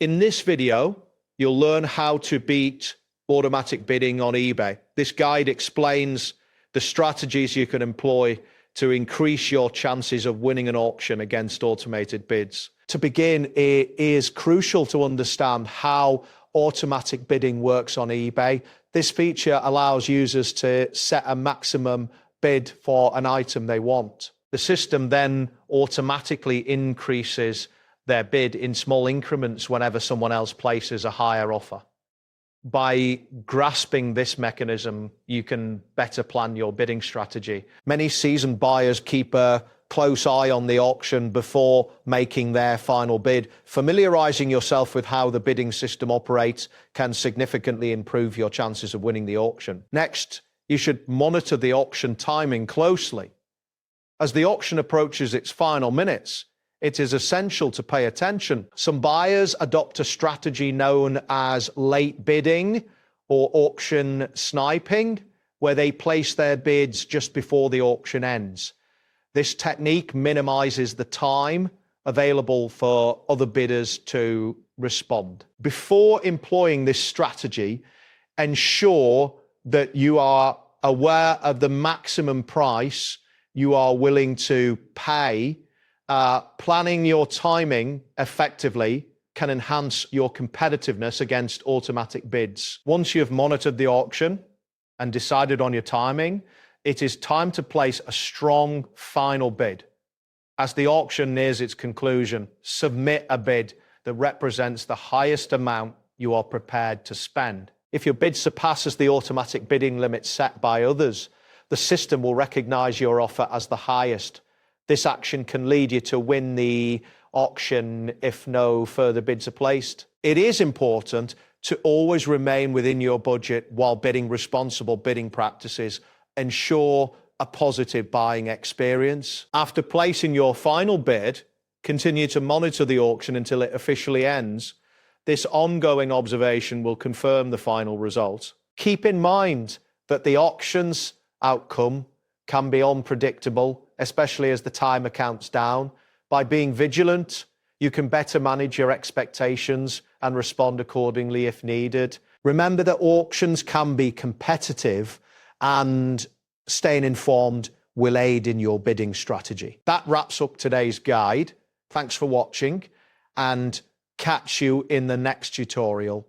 In this video, you'll learn how to beat automatic bidding on eBay. This guide explains the strategies you can employ to increase your chances of winning an auction against automated bids. To begin, it is crucial to understand how automatic bidding works on eBay. This feature allows users to set a maximum bid for an item they want. The system then automatically increases their bid in small increments whenever someone else places a higher offer. By grasping this mechanism, you can better plan your bidding strategy. Many seasoned buyers keep a close eye on the auction before making their final bid. Familiarizing yourself with how the bidding system operates can significantly improve your chances of winning the auction. Next, you should monitor the auction timing closely. As the auction approaches its final minutes, it is essential to pay attention. Some buyers adopt a strategy known as late bidding or auction sniping, where they place their bids just before the auction ends. This technique minimizes the time available for other bidders to respond. Before employing this strategy, ensure that you are aware of the maximum price you are willing to pay. Planning your timing effectively can enhance your competitiveness against automatic bids. Once you have monitored the auction and decided on your timing, it is time to place a strong final bid. As the auction nears its conclusion, submit a bid that represents the highest amount you are prepared to spend. If your bid surpasses the automatic bidding limit set by others, the system will recognize your offer as the highest. This action can lead you to win the auction if no further bids are placed. It is important to always remain within your budget while bidding. Responsible bidding practices ensure a positive buying experience. After placing your final bid, continue to monitor the auction until it officially ends. This ongoing observation will confirm the final result. Keep in mind that the auction's outcome can be unpredictable, especially as the timer counts down. By being vigilant, you can better manage your expectations and respond accordingly if needed. Remember that auctions can be competitive, and staying informed will aid in your bidding strategy. That wraps up today's guide. Thanks for watching, and catch you in the next tutorial.